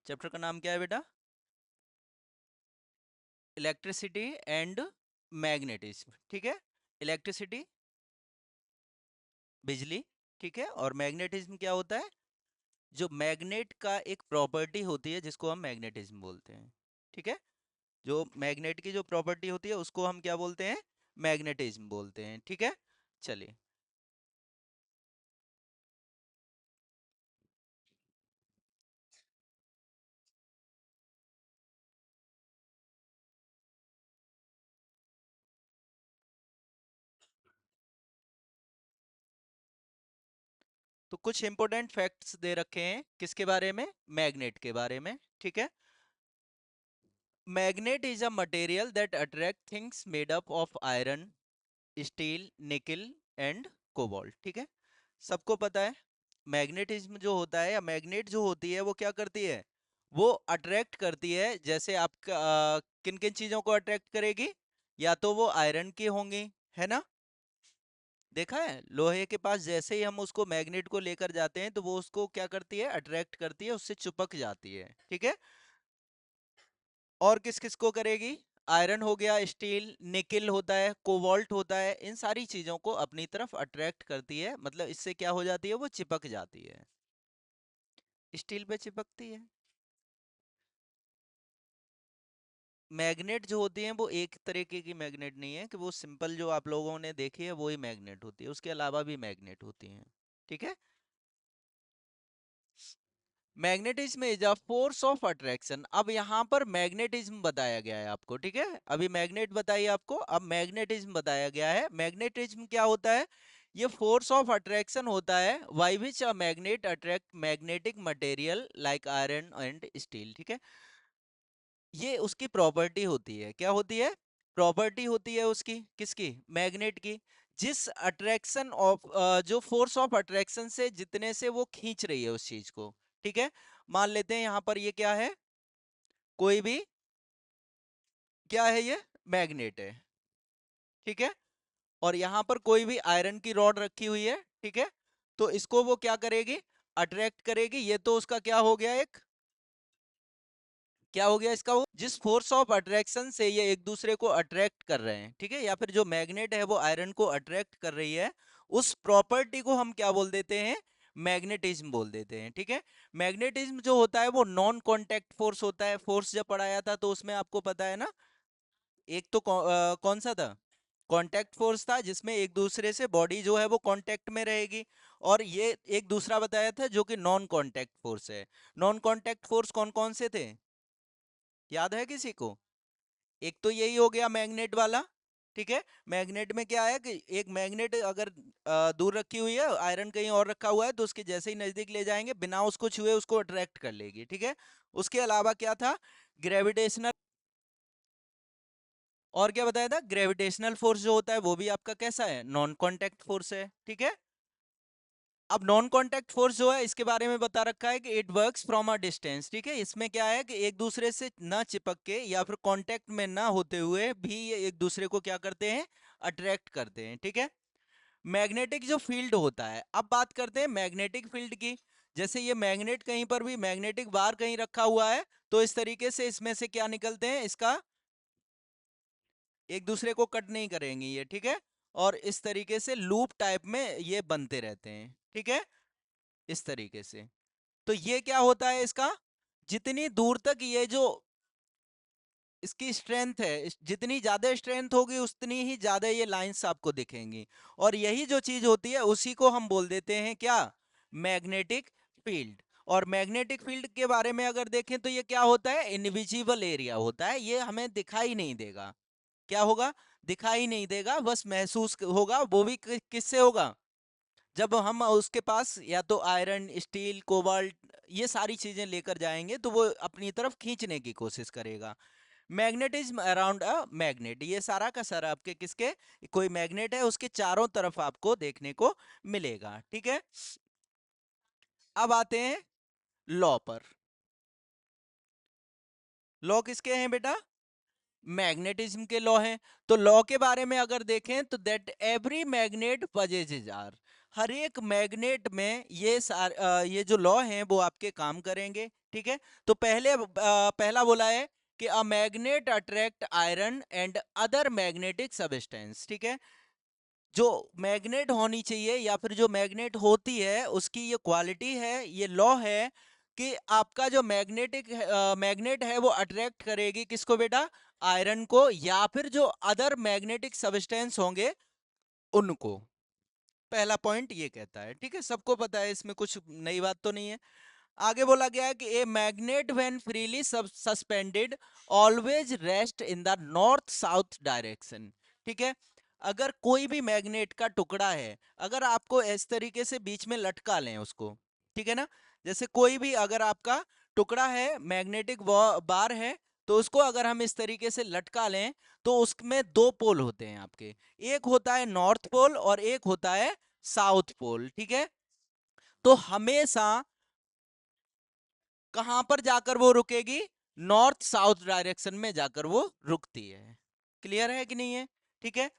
Chapter का नाम क्या है बेटा? इलेक्ट्रिसिटी एंड मैग्नेटिज्म, ठीक है। इलेक्ट्रिसिटी बिजली, ठीक है, और मैग्नेटिज्म क्या होता है? जो मैग्नेट का एक प्रॉपर्टी होती है जिसको हम मैग्नेटिज्म बोलते हैं, ठीक है। जो मैग्नेट की जो प्रॉपर्टी होती है उसको हम क्या बोलते हैं? मैग्नेटिज्म बोलते हैं, ठीक है। चलिए, तो कुछ इंपॉर्टेंट फैक्ट्स दे रखे हैं किसके बारे में? मैग्नेट के बारे में, ठीक है। Magnet is a material that attract things made up of iron, steel, निकल एंड कोबाल्ट, ठीक है। सबको पता है मैग्नेटिज्म जो होता है या मैग्नेट जो होती है वो क्या करती है? वो अट्रैक्ट करती है। जैसे आपका किन किन चीजों को अट्रैक्ट करेगी? या तो वो आयरन की होंगी, है ना। देखा है लोहे के पास जैसे ही हम उसको मैग्नेट को लेकर जाते हैं तो वो उसको क्या करती है? अट्रैक्ट करती है, उससे चिपक जाती है, ठीक है। और किस किस को करेगी? आयरन हो गया, स्टील, निकिल होता है, कोबाल्ट होता है, इन सारी चीजों को अपनी तरफ अट्रैक्ट करती है, मतलब इससे क्या हो जाती है? वो चिपक जाती है। स्टील पे चिपकती है। मैग्नेट जो होती हैं वो एक तरीके की मैग्नेट नहीं है कि वो सिंपल जो आप लोगों ने देखी है वो ही मैग्नेट होती है, उसके अलावा भी मैग्नेट होती हैं, ठीक है। Magnetism is a force of attraction. अब यहाँ पर मैग्नेटिज्म बताया गया है आपको, ठीक है। अभी मैग्नेट बताइए आपको, अब मैग्नेटिज्म बताया गया है। मैग्नेटिज्म क्या होता है? ये फोर्स ऑफ अट्रैक्शन होता है by which a magnet attract magnetic material like iron and steel, ठीक है। ये उसकी प्रॉपर्टी होती है। क्या होती है? प्रॉपर्टी होती है उसकी, किसकी? मैग्नेट की। जिस अट्रैक्शन ऑफ जो फोर्स ऑफ अट्रैक्शन से जितने से वो खींच रही है उस चीज को, ठीक है। मान लेते हैं यहां पर ये क्या है? कोई भी, क्या है ये? मैग्नेट है, ठीक है। और यहां पर कोई भी आयरन की रॉड रखी हुई है, ठीक है। तो इसको वो क्या करेगी? अट्रैक्ट करेगी। ये तो उसका क्या हो गया? एक क्या हो गया इसका? वो जिस फोर्स ऑफ अट्रैक्शन से ये एक दूसरे को अट्रैक्ट कर रहे हैं, ठीक है, या फिर जो मैग्नेट है वो आयरन को अट्रैक्ट कर रही है, उस प्रॉपर्टी को हम क्या बोल देते हैं? मैग्नेटिज्म बोल देते हैं, ठीक है। मैग्नेटिज्म जो होता है वो नॉन कॉन्टैक्ट फोर्स होता है। फोर्स जब पढ़ाया था तो उसमें आपको पता है ना, एक तो कौन सा था? कांटेक्ट फोर्स था, जिसमें एक दूसरे से बॉडी जो है वो कांटेक्ट में रहेगी। और ये एक दूसरा बताया था जो कि नॉन कांटेक्ट फोर्स है। नॉन कांटेक्ट फोर्स कौन कौन से थे? याद है किसी को? एक तो यही हो गया मैग्नेट वाला, ठीक है। मैग्नेट में क्या है कि एक मैग्नेट अगर दूर रखी हुई है, आयरन कहीं और रखा हुआ है, तो उसके जैसे ही नजदीक ले जाएंगे बिना उसको छुए उसको अट्रैक्ट कर लेगी, ठीक है। उसके अलावा क्या था? ग्रेविटेशनल। और क्या बताया था? ग्रेविटेशनल फोर्स जो होता है वो भी आपका कैसा है? नॉन कांटेक्ट फोर्स है, ठीक है। अब नॉन कांटेक्ट फोर्स जो है इसके बारे में बता रखा है कि it works from a distance, ठीक है। इसमें क्या है कि एक दूसरे से ना चिपक के या फिर कांटेक्ट में ना होते हुए भी ये एक दूसरे को क्या करते हैं? अट्रैक्ट करते हैं, ठीक है। मैग्नेटिक जो फील्ड होता है, अब बात करते हैं मैग्नेटिक फील्ड की। जैसे ये मैग्नेट कहीं पर भी मैग्नेटिक बार कहीं रखा हुआ है, तो इस तरीके से इसमें से क्या निकलते हैं? इसका एक दूसरे को कट नहीं करेंगे ये, ठीक है। और इस तरीके से लूप टाइप में ये बनते रहते हैं, ठीक है, इस तरीके से। तो ये क्या होता है इसका? जितनी दूर तक ये जो इसकी स्ट्रेंथ है, जितनी ज्यादा स्ट्रेंथ होगी उतनी ही ज्यादा ये लाइंस आपको दिखेंगी। और यही जो चीज होती है उसी को हम बोल देते हैं क्या? Magnetic field. और मैग्नेटिक फील्ड के बारे में अगर देखें तो ये क्या होता है? इनविजिबल एरिया होता है, ये हमें दिखाई नहीं देगा। क्या होगा? दिखाई नहीं देगा, बस महसूस होगा। वो भी किससे होगा? जब हम उसके पास या तो आयरन, स्टील, कोबाल्ट ये सारी चीजें लेकर जाएंगे तो वो अपनी तरफ खींचने की कोशिश करेगा। मैग्नेटिज्म अराउंड अ मैग्नेट, ये सारा का सारा आपके किसके? कोई मैग्नेट है उसके चारों तरफ आपको देखने को मिलेगा, ठीक है। अब आते हैं लॉ पर। लॉ किसके हैं बेटा? मैग्नेटिज्म के लॉ हैं। तो लॉ के बारे में अगर देखें तो दैट एवरी मैग्नेट पजेजेस आर, हर एक मैग्नेट में ये जो लॉ हैं वो आपके काम करेंगे, ठीक है। तो पहला बोला है कि a magnet attract iron and other magnetic substance, ठीक है। जो मैग्नेट होनी चाहिए या फिर जो मैग्नेट होती है उसकी ये क्वालिटी है, ये लॉ है कि आपका जो मैग्नेट है वो अट्रैक्ट करेगी किसको बेटा, आयरन को या फिर जो अदर मैग्नेटिक सब्सटेंस होंगे उनको। पहला पॉइंट ये कहता है, ठीक है, सबको पता है, इसमें कुछ नई बात तो नहीं है। आगे बोला गया है कि a magnet when freely suspended always rest in the north south direction, ठीक है। अगर कोई भी मैग्नेट का टुकड़ा है, अगर आपको इस तरीके से बीच में लटका लें उसको, ठीक है ना, जैसे कोई भी अगर आपका टुकड़ा है, मैग्नेटिक बार है, तो उसको अगर हम इस तरीके से लटका लें तो उसमें दो पोल होते हैं आपके, एक होता है नॉर्थ पोल और एक होता है साउथ पोल, ठीक है। तो हमेशा कहां पर जाकर वो रुकेगी, नॉर्थ साउथ डायरेक्शन में जाकर वो रुकती है। क्लियर है कि नहीं है, ठीक है।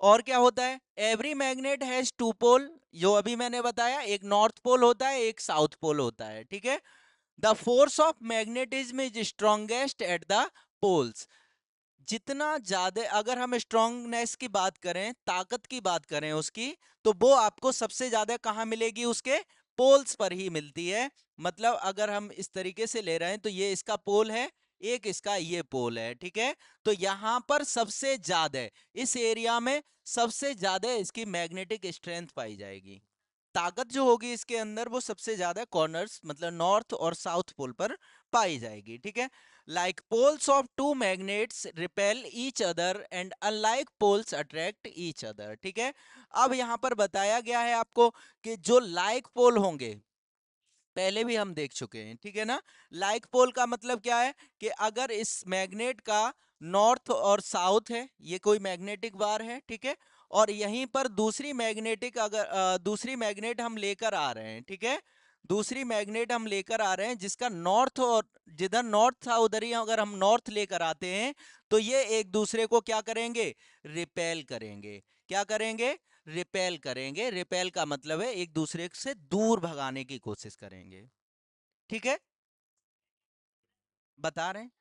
और क्या होता है, एवरी मैग्नेट हैज टू पोल, जो अभी मैंने बताया, एक नॉर्थ पोल होता है एक साउथ पोल होता है, ठीक है। The force of magnetism is strongest at the poles, जितना ज्यादा अगर हम स्ट्रांगनेस की बात करें, ताकत की बात करें उसकी, तो वो आपको सबसे ज्यादा कहां मिलेगी, उसके पोल्स पर ही मिलती है। मतलब अगर हम इस तरीके से ले रहे हैं तो ये इसका पोल है, एक इसका ये पोल है, ठीक है। तो यहां पर सबसे ज्यादा, इस एरिया में सबसे ज्यादा इसकी मैग्नेटिक स्ट्रेंथ पाई जाएगी, ताकत जो होगी इसके अंदर वो सबसे ज्यादा कॉर्नर्स मतलब नॉर्थ और साउथ पोल पर पाई जाएगी, ठीक है। Like poles of two magnets repel each other and unlike poles attract each other, ठीक है। अब यहां पर बताया गया है आपको कि जो लाइक पोल होंगे, पहले भी हम देख चुके हैं, ठीक है ना। लाइक पोल का मतलब क्या है कि अगर इस मैग्नेट का नॉर्थ और साउथ है, ये कोई मैग्नेटिक बार है, ठीक है, और यहीं पर दूसरी मैग्नेट हम लेकर आ रहे हैं, ठीक है, दूसरी मैग्नेट हम लेकर आ रहे हैं जिसका नॉर्थ, और जिधर नॉर्थ था उधर ही अगर हम नॉर्थ लेकर आते हैं तो ये एक दूसरे को क्या करेंगे, रिपेल करेंगे। क्या करेंगे, रिपेल करेंगे। रिपेल का मतलब है एक दूसरे से दूर भगाने की कोशिश करेंगे, ठीक है। बता रहे हैं,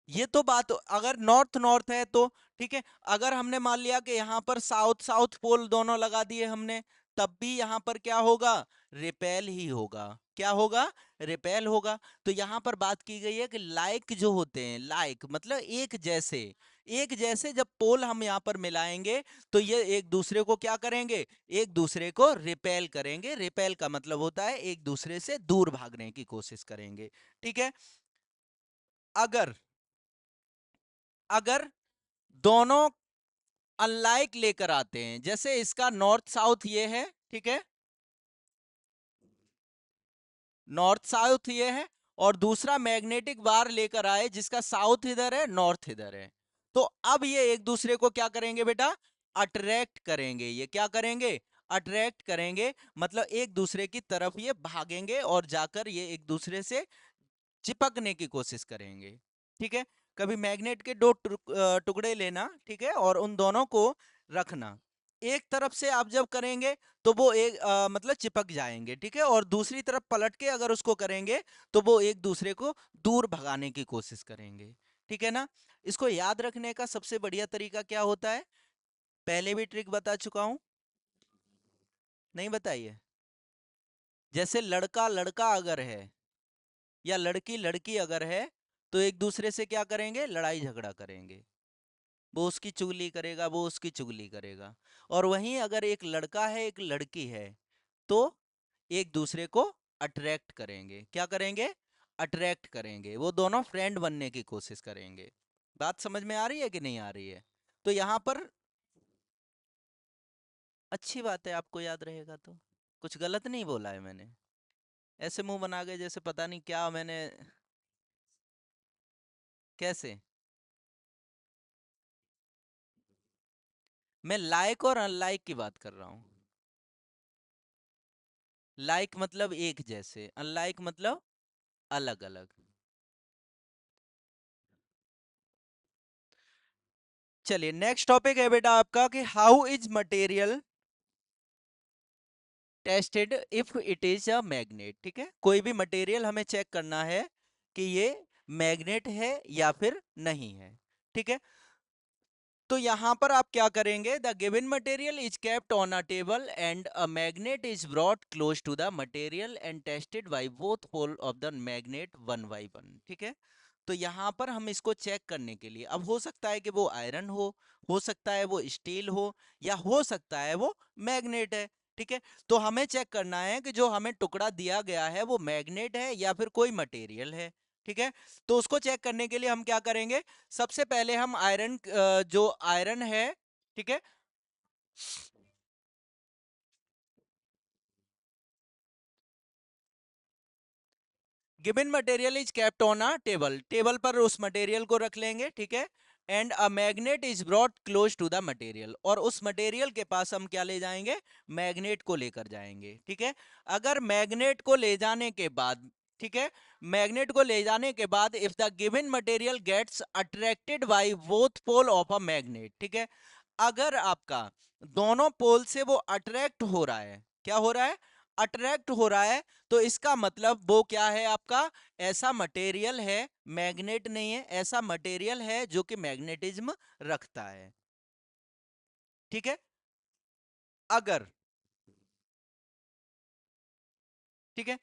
ये तो बात, अगर नॉर्थ नॉर्थ है तो ठीक है। अगर हमने मान लिया कि यहाँ पर साउथ साउथ पोल दोनों लगा दिए हमने, तब भी यहाँ पर क्या होगा, रिपेल ही होगा। क्या होगा, रिपेल होगा। तो यहाँ पर बात की गई है कि लाइक जो होते हैं, लाइक मतलब एक जैसे, एक जैसे जब पोल हम यहाँ पर मिलाएंगे तो ये एक दूसरे को क्या करेंगे, एक दूसरे को रिपेल करेंगे। रिपेल का मतलब होता है एक दूसरे से दूर भागने की कोशिश करेंगे, ठीक है। अगर अगर दोनों अनलाइक लेकर आते हैं, जैसे इसका नॉर्थ साउथ ये है, ठीक है, नॉर्थ साउथ ये है, और दूसरा मैग्नेटिक बार लेकर आए जिसका साउथ इधर है नॉर्थ इधर है, तो अब ये एक दूसरे को क्या करेंगे बेटा, अट्रैक्ट करेंगे। ये क्या करेंगे, अट्रैक्ट करेंगे, मतलब एक दूसरे की तरफ ये भागेंगे और जाकर ये एक दूसरे से चिपकने की कोशिश करेंगे, ठीक है। कभी मैग्नेट के दो टुकड़े लेना, ठीक है, और उन दोनों को रखना, एक तरफ से आप जब करेंगे तो वो मतलब चिपक जाएंगे, ठीक है, और दूसरी तरफ पलट के अगर उसको करेंगे तो वो एक दूसरे को दूर भगाने की कोशिश करेंगे, ठीक है ना। इसको याद रखने का सबसे बढ़िया तरीका क्या होता है, पहले भी ट्रिक बता चुका हूं, नहीं बताइए। जैसे लड़का लड़का अगर है या लड़की लड़की अगर है, तो एक दूसरे से क्या करेंगे, लड़ाई झगड़ा करेंगे, वो उसकी चुगली करेगा वो उसकी चुगली करेगा। और वहीं अगर एक लड़का है एक लड़की है तो एक दूसरे को अट्रैक्ट करेंगे। क्या करेंगे, अट्रैक्ट करेंगे, वो दोनों फ्रेंड बनने की कोशिश करेंगे। बात समझ में आ रही है कि नहीं आ रही है। तो यहां पर अच्छी बात है, आपको याद रहेगा तो, कुछ गलत नहीं बोला है मैंने। ऐसे मुंह बना गए जैसे पता नहीं क्या मैंने, कैसे। मैं लाइक और अनलाइक की बात कर रहा हूं। लाइक मतलब एक जैसे, अनलाइक मतलब अलग अलग। चलिए नेक्स्ट टॉपिक है बेटा आपका कि how is material tested if it is a magnet. ठीक है, कोई भी मटेरियल हमें चेक करना है कि ये मैग्नेट है या फिर नहीं है। ठीक है, तो यहां पर आप क्या करेंगे, the given material is kept on a table and a magnet is brought close to the material and tested by both pole of the magnet one by one. ठीक है, तो यहाँ पर हम इसको चेक करने के लिए, अब हो सकता है कि वो आयरन हो सकता है वो स्टील हो, या हो सकता है वो मैग्नेट है। ठीक है, तो हमें चेक करना है कि जो हमें टुकड़ा दिया गया है वो मैग्नेट है या फिर कोई मटेरियल है। ठीक है, तो उसको चेक करने के लिए हम क्या करेंगे, सबसे पहले हम आयरन, जो आयरन है, ठीक है, given material is kept on a table, table पर उस मटेरियल को रख लेंगे। ठीक है, and a magnet is brought close to the material, और उस मटेरियल के पास हम क्या ले जाएंगे, मैग्नेट को लेकर जाएंगे। ठीक है, अगर मैग्नेट को ले जाने के बाद, ठीक है, मैग्नेट को ले जाने के बाद if the given material gets attracted by both pole of a magnet, ठीक है, अगर आपका दोनों पोल से वो अट्रैक्ट हो रहा है, क्या हो रहा है, अट्रैक्ट हो रहा है, तो इसका मतलब वो क्या है आपका, ऐसा मटेरियल है, मैग्नेट नहीं है, ऐसा मटेरियल है जो कि मैग्नेटिज्म रखता है। ठीक है, अगर, ठीक है,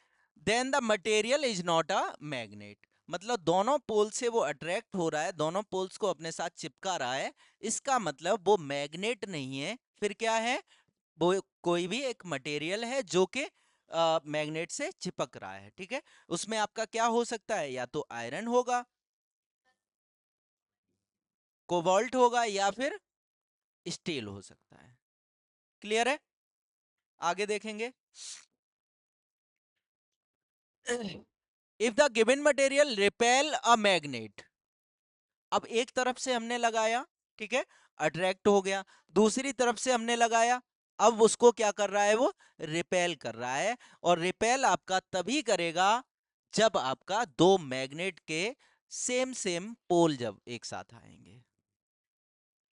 then the material is not a magnet, मतलब दोनों पोल से वो अट्रैक्ट हो रहा है, दोनों पोल्स को अपने साथ चिपका रहा है, इसका मतलब वो मैग्नेट नहीं है, फिर क्या है, वो कोई भी एक मटेरियल है जो कि मैग्नेट से चिपक रहा है। ठीक है, उसमें आपका क्या हो सकता है, या तो आयरन होगा, कोबाल्ट होगा, या फिर स्टील हो सकता है। क्लियर है, आगे देखेंगे। If the given material repel a magnet, अब एक तरफ से हमने लगाया, ठीक है, अट्रैक्ट हो गया, दूसरी तरफ से हमने लगाया, अब उसको क्या कर रहा है, वो रिपेल कर रहा है, और रिपेल आपका तभी करेगा जब आपका दो मैग्नेट के सेम सेम पोल जब एक साथ आएंगे,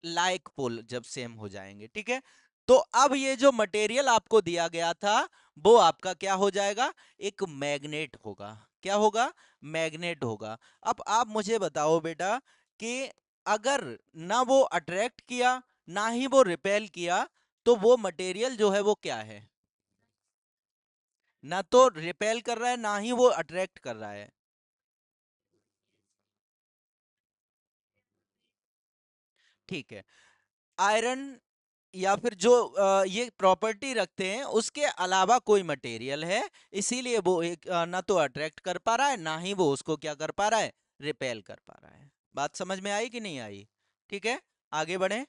लाइक पोल जब सेम हो जाएंगे। ठीक है, तो अब ये जो मटेरियल आपको दिया गया था वो आपका क्या हो जाएगा, एक मैग्नेट होगा। क्या होगा, मैग्नेट होगा। अब आप मुझे बताओ बेटा कि अगर ना वो अट्रैक्ट किया ना ही वो रिपेल किया, तो वो मटेरियल जो है वो क्या है, ना तो रिपेल कर रहा है ना ही वो अट्रैक्ट कर रहा है। ठीक है, आयरन या फिर जो ये प्रॉपर्टी रखते हैं उसके अलावा कोई मटेरियल है, इसीलिए वो एक ना तो अट्रैक्ट कर पा रहा है ना ही वो उसको क्या कर पा रहा है, रिपेल कर पा रहा है। बात समझ में आई कि नहीं आई। ठीक है, आगे बढ़े।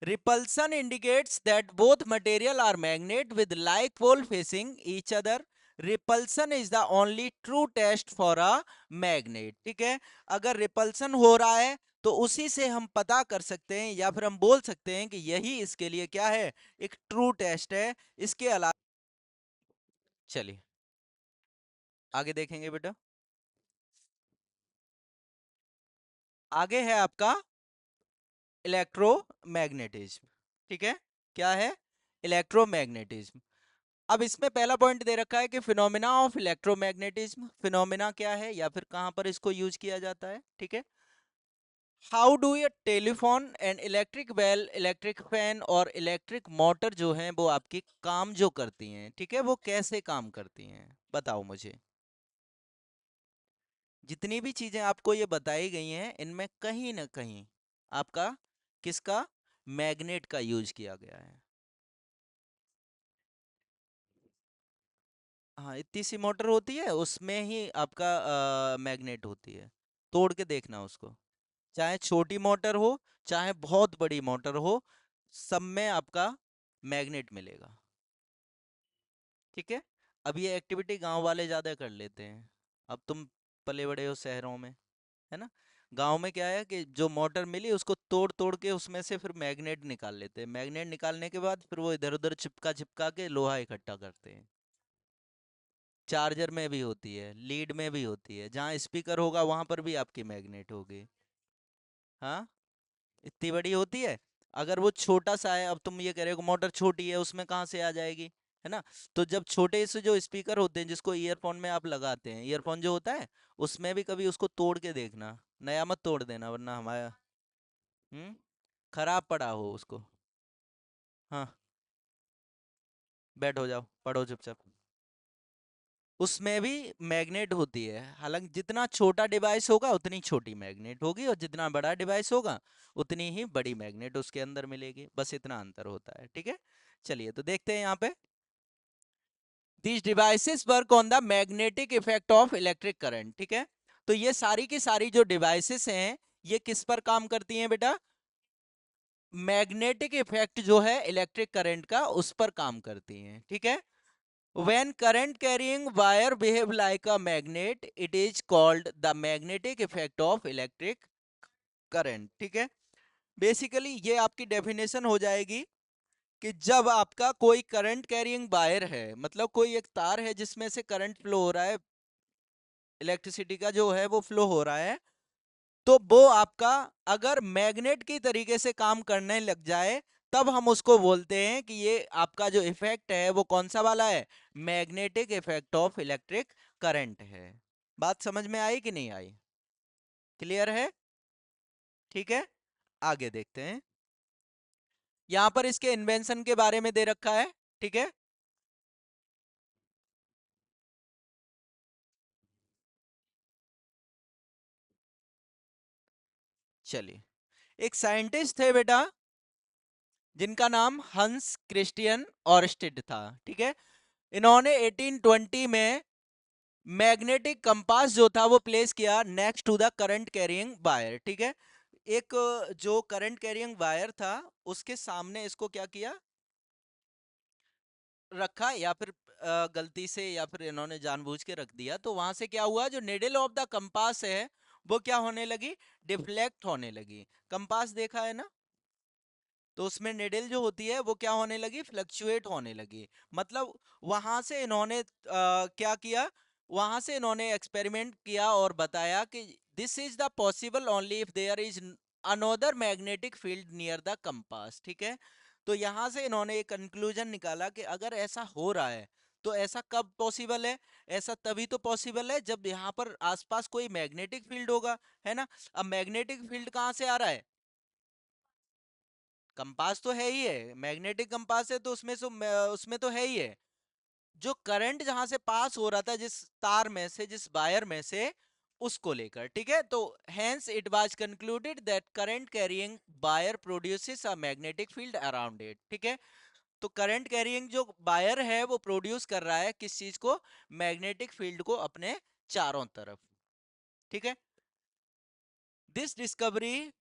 Repulsion indicates that both material are magnet with like pole facing each other. Repulsion is the only true test for a magnet. ठीक है, अगर रिपल्सन हो रहा है तो उसी से हम पता कर सकते हैं या फिर हम बोल सकते हैं कि यही इसके लिए क्या है, एक ट्रू टेस्ट है। इसके अलावा चलिए आगे देखेंगे बेटा। आगे है आपका इलेक्ट्रोमैग्नेटिज्म। ठीक है, क्या है, इलेक्ट्रोमैग्नेटिज्म। अब इसमें पहला पॉइंट दे रखा है कि फिनोमेना ऑफ इलेक्ट्रोमैग्नेटिज्म, फिनोमेना क्या है या फिर कहां पर इसको यूज किया जाता है। ठीक है, हाउ डू ये telephone and electric bell, electric fan और इलेक्ट्रिक मोटर जो हैं वो आपकी काम जो करती हैं, ठीक है, वो कैसे काम करती हैं, बताओ मुझे। जितनी भी चीजें आपको ये बताई गई हैं इनमें कहीं ना कहीं आपका किसका, मैग्नेट का यूज किया गया है। हाँ, इतनी सी मोटर होती है उसमें ही आपका मैग्नेट होती है, तोड़ के देखना उसको, चाहे छोटी मोटर हो चाहे बहुत बड़ी मोटर हो, सब में आपका मैग्नेट मिलेगा। ठीक है, अब ये एक्टिविटी गांव वाले ज्यादा कर लेते हैं, अब तुम पले बड़े हो शहरों में, है ना। गांव में क्या है कि जो मोटर मिली उसको तोड़ तोड़ के उसमें से फिर मैग्नेट निकाल लेते हैं, मैग्नेट निकालने के बाद फिर वो इधर उधर चिपका चिपका के लोहा इकट्ठा करते हैं। चार्जर में भी होती है, लीड में भी होती है, जहाँ स्पीकर होगा वहां पर भी आपकी मैग्नेट होगी। हाँ, इतनी बड़ी होती है। अगर वो छोटा सा है, अब तुम ये कह रहे हो कि मोटर छोटी है उसमें कहाँ से आ जाएगी, है ना। तो जब छोटे से जो स्पीकर होते हैं जिसको ईयरफोन में आप लगाते हैं, ईयरफोन जो होता है, उसमें भी कभी उसको तोड़ के देखना, नया मत तोड़ देना वरना हमारा खराब पड़ा हो उसको। हाँ, बैठ हो जाओ, पढ़ो चुपचाप। उसमें भी मैग्नेट होती है, हालांकि जितना छोटा डिवाइस होगा उतनी छोटी मैग्नेट होगी, और जितना बड़ा डिवाइस होगा उतनी ही बड़ी मैग्नेट उसके अंदर मिलेगी, बस इतना अंतर होता है, ठीक है। चलिए तो देखते हैं यहाँ पे, These devices work on the magnetic effect of electric current, ठीक है। तो ये सारी की सारी जो डिवाइसेस हैं, ये किस पर काम करती हैं बेटा? मैग्नेटिक इफेक्ट जो है इलेक्ट्रिक करंट का, उस पर काम करती हैं, ठीक है। When current carrying wire behave like a magnet, it is called the magnetic effect of electric current, ठीक है। बेसिकली ये आपकी डेफिनेशन हो जाएगी कि जब आपका कोई करंट कैरिंग वायर है, मतलब कोई एक तार है जिसमें से करंट फ्लो हो रहा है, इलेक्ट्रिसिटी का जो है वो फ्लो हो रहा है, तो वो आपका अगर मैग्नेट की तरीके से काम करने लग जाए, तब हम उसको बोलते हैं कि ये आपका जो इफेक्ट है वो कौन सा वाला है? Magnetic effect of electric current है। बात समझ में आई कि नहीं आई? क्लियर है? ठीक है, आगे देखते हैं। यहां पर इसके इन्वेंशन के बारे में दे रखा है, ठीक है। चलिए, एक साइंटिस्ट थे बेटा जिनका नाम हंस क्रिस्टियन ऑर्स्टिड था, ठीक है। इन्होंने 1820 में मैग्नेटिक कंपास जो था वो प्लेस किया next to the current carrying wire, ठीक है। एक जो करंट कैरिंग वायर था उसके सामने इसको क्या किया, रखा, या फिर गलती से या फिर इन्होंने जानबूझ के रख दिया, तो वहां से क्या हुआ, जो निडल ऑफ द कंपास है वो क्या होने लगी, डिफ्लेक्ट होने लगी। कंपास देखा है ना, तो उसमें निडल जो होती है वो क्या होने लगी, फ्लक्चुएट होने लगी। मतलब वहां से इन्होंने क्या किया, वहां से इन्होंने एक्सपेरिमेंट किया और बताया कि this is the possible only if there is another magnetic field near the compass, ठीक है। तो यहां से इन्होंने एक कंक्लूजन निकाला कि अगर ऐसा हो रहा है तो ऐसा कब पॉसिबल है, ऐसा तभी तो पॉसिबल है जब यहाँ पर आसपास कोई मैग्नेटिक फील्ड होगा, है ना। अब मैग्नेटिक फील्ड कहाँ से आ रहा है, कंपास तो है ही है, मैग्नेटिक कंपास है तो उसमें तो है ही है। जो करंट जहां से पास हो रहा था जिस तार में से, जिस वायर में से, उसको लेकर, ठीक है। तो hence it was concluded that current carrying wire produces a magnetic field around it, ठीक है। तो करंट कैरिंग जो वायर है वो प्रोड्यूस कर रहा है किस चीज को, मैग्नेटिक फील्ड को अपने चारों तरफ, ठीक है। This discovery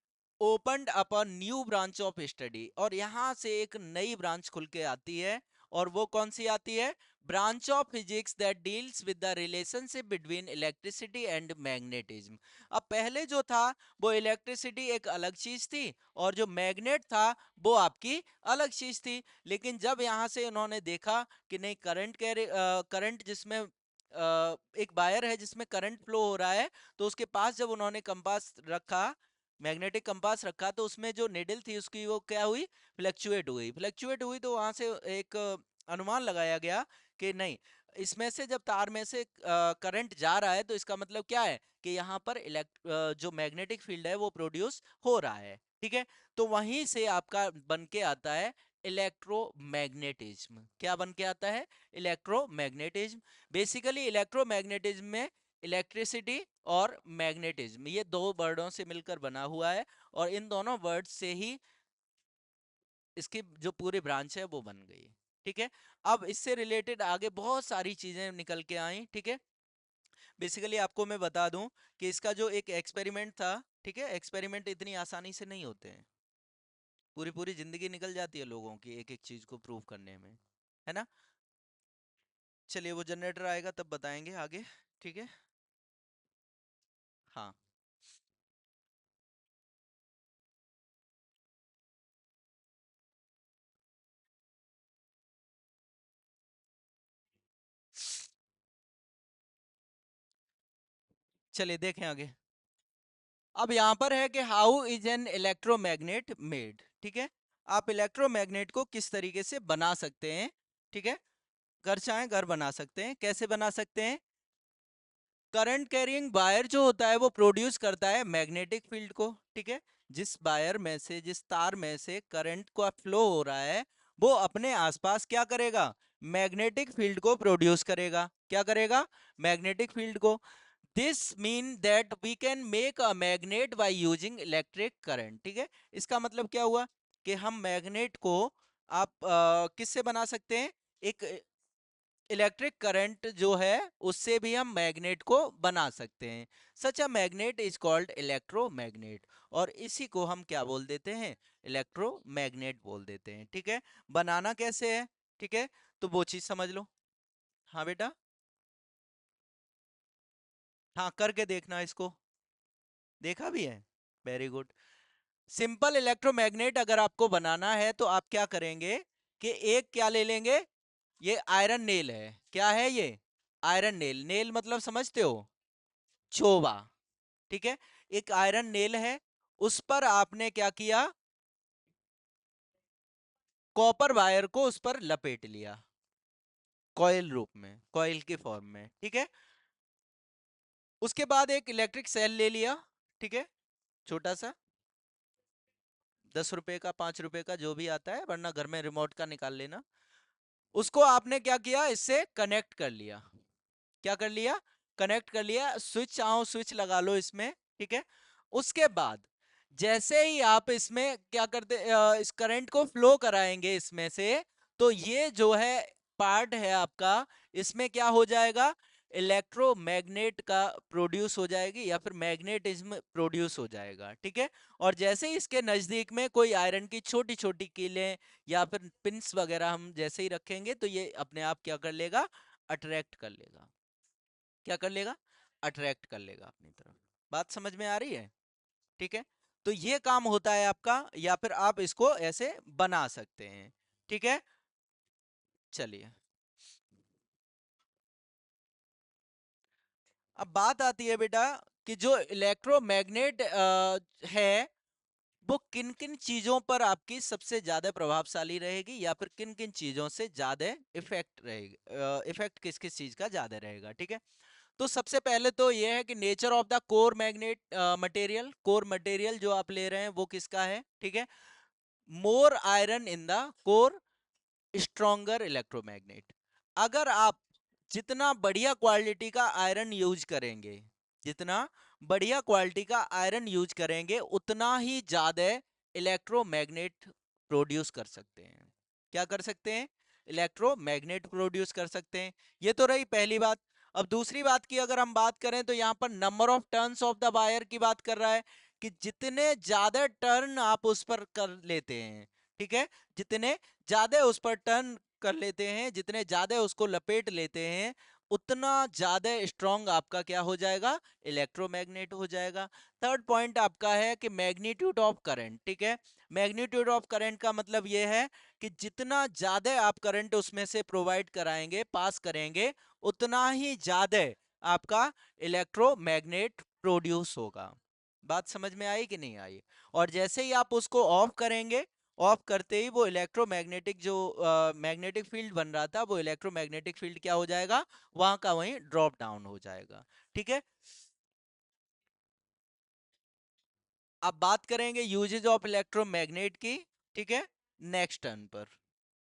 opened up a new branch of study, और यहां से एक नई ब्रांच खुल के आती है, और वो कौन सी आती है, branch of physics that deals with the relationship between electricity and magnetism. अब पहले जो था वो इलेक्ट्रिसिटी एक अलग चीज थी, और जो मैग्नेट था वो आपकी अलग चीज थी। लेकिन जब यहां से उन्होंने देखा कि नहीं, करंट जिसमें एक वायर है जिसमें करंट फ्लो हो रहा है, तो उसके पास जब उन्होंने कंपास रखा, मैग्नेटिक कंपास रखा, तो उसमें जो निडल थी उसकी वो क्या हुई, फ्लक्चुएट हुई। तो वहां से एक अनुमान लगाया गया कि नहीं, इसमें से जब तार में से करंट जा रहा है तो इसका मतलब क्या है कि यहाँ पर जो मैग्नेटिक फील्ड है वो प्रोड्यूस हो रहा है, ठीक है। तो वहीं से आपका बन के आता है इलेक्ट्रोमैग्नेटिज्म। क्या बन के आता है, इलेक्ट्रोमैग्नेटिज्म। बेसिकली इलेक्ट्रोमैग्नेटिज्म में इलेक्ट्रिसिटी और मैग्नेटिज्म ये दो वर्डों से मिलकर बना हुआ है, और इन दोनों वर्ड से ही इसकी जो पूरी ब्रांच है वो बन गई, ठीक है। अब इससे रिलेटेड आगे बहुत सारी चीजें निकल के आई, ठीक है। बेसिकली आपको मैं बता दूं कि इसका जो एक एक्सपेरिमेंट था, ठीक है, एक्सपेरिमेंट इतनी आसानी से नहीं होते हैं, पूरी पूरी जिंदगी निकल जाती है लोगों की एक एक चीज को प्रूव करने में, है ना। चलिए वो जनरेटर आएगा तब बताएंगे आगे, ठीक है। हाँ, चलिए देखें आगे। अब यहां पर है कि how is an electromagnet made, ठीक है। आप इलेक्ट्रोमैग्नेट को किस तरीके से बना सकते हैं, ठीक है। घर चाहे घर बना सकते हैं। कैसे बना सकते हैं? करंट कैरिंग वायर जो होता है वो प्रोड्यूस करता है मैग्नेटिक फील्ड को, ठीक है। जिस वायर में से, जिस तार में से करंट का फ्लो हो रहा है, वो अपने आसपास क्या करेगा? मैग्नेटिक फील्ड को प्रोड्यूस करेगा। क्या करेगा? मैग्नेटिक फील्ड को। This mean that we can make a magnet by using electric current, ठीक है। इसका मतलब क्या हुआ कि हम मैग्नेट को आप किससे बना सकते हैं? एक इलेक्ट्रिक करंट जो है उससे भी हम मैग्नेट को बना सकते हैं। Such a magnet is called electromagnet, और इसी को हम क्या बोल देते हैं? इलेक्ट्रोमैग्नेट बोल देते हैं, ठीक है। बनाना कैसे है, ठीक है, तो वो चीज समझ लो। हाँ बेटा। हाँ, करके देखना इसको। देखा भी है? Very good. सिंपल इलेक्ट्रोमैग्नेट अगर आपको बनाना है तो आप क्या करेंगे कि एक क्या ले लेंगे? ये आयरन नेल है। क्या है ये? Iron nail. नेल मतलब समझते हो? चोबा, ठीक है। एक आयरन नेल है, उस पर आपने क्या किया? कॉपर वायर को उस पर लपेट लिया, कॉइल रूप में, कॉइल के फॉर्म में, ठीक है। उसके बाद एक इलेक्ट्रिक सेल ले लिया, ठीक है, छोटा सा, 10 रुपए का, 5 रुपए का, जो भी आता है, वरना घर में रिमोट का निकाल लेना। उसको आपने क्या किया? इससे कनेक्ट कर लिया। क्या कर लिया? कनेक्ट कर लिया। स्विच आओ, स्विच लगा लो इसमें, ठीक है। उसके बाद जैसे ही आप इसमें क्या करते, इस करंट को फ्लो कराएंगे इसमें से, तो ये जो है पार्ट है आपका, इसमें क्या हो जाएगा? इलेक्ट्रोमैग्नेट का प्रोड्यूस हो जाएगी, या फिर मैग्नेटिज्म प्रोड्यूस हो जाएगा, ठीक है। और जैसे ही इसके नजदीक में कोई आयरन की छोटी छोटी कीलें या फिर पिंस वगैरह हम जैसे ही रखेंगे, तो ये अपने आप क्या कर लेगा? अट्रैक्ट कर लेगा। क्या कर लेगा? अट्रैक्ट कर लेगा अपनी तरफ। बात समझ में आ रही है? ठीक है। तो ये काम होता है आपका, या फिर आप इसको ऐसे बना सकते हैं, ठीक है। चलिए, अब बात आती है बेटा कि जो इलेक्ट्रोमैग्नेट है, वो किन किन चीजों पर आपकी सबसे ज्यादा प्रभावशाली रहेगी, या फिर किन किन चीजों से ज्यादा इफेक्ट रहेगी, इफेक्ट किस किस चीज का ज्यादा रहेगा, ठीक है। तो सबसे पहले तो ये है कि nature of the core magnet material, core material जो आप ले रहे हैं वो किसका है, ठीक है। More iron in the core, stronger electromagnet. अगर आप जितना बढ़िया क्वालिटी का आयरन यूज करेंगे, जितना बढ़िया क्वालिटी का आयरन यूज करेंगे, उतना ही ज्यादा इलेक्ट्रोमैग्नेट प्रोड्यूस कर सकते हैं। क्या कर सकते हैं? इलेक्ट्रोमैग्नेट प्रोड्यूस कर सकते हैं। ये तो रही पहली बात। अब दूसरी बात की अगर हम बात करें, तो यहाँ पर number of turns of the wire की बात कर रहा है, कि जितने ज्यादा टर्न आप उस पर कर लेते हैं, ठीक है, जितने ज्यादा उस पर टर्न कर लेते हैं, जितने ज्यादा उसको लपेट लेते हैं, उतना ज्यादा स्ट्रॉन्ग आपका क्या हो जाएगा? इलेक्ट्रोमैग्नेट हो जाएगा। थर्ड पॉइंट आपका है कि मैग्नीट्यूड ऑफ करंट, ठीक है। मैग्नीट्यूड ऑफ करंट का मतलब यह है कि जितना ज्यादा आप करंट उसमें से प्रोवाइड कराएंगे, पास करेंगे, उतना ही ज्यादा आपका इलेक्ट्रोमैग्नेट प्रोड्यूस होगा। बात समझ में आई कि नहीं आई? और जैसे ही आप उसको ऑफ करेंगे, ऑफ करते ही वो इलेक्ट्रोमैग्नेटिक जो मैग्नेटिक फील्ड बन रहा था, वो इलेक्ट्रोमैग्नेटिक फील्ड क्या हो जाएगा? वहां का वहीं ड्रॉप डाउन हो जाएगा, ठीक है। अब बात करेंगे यूजेज ऑफ इलेक्ट्रोमैग्नेट की, ठीक है, नेक्स्ट टर्न पर।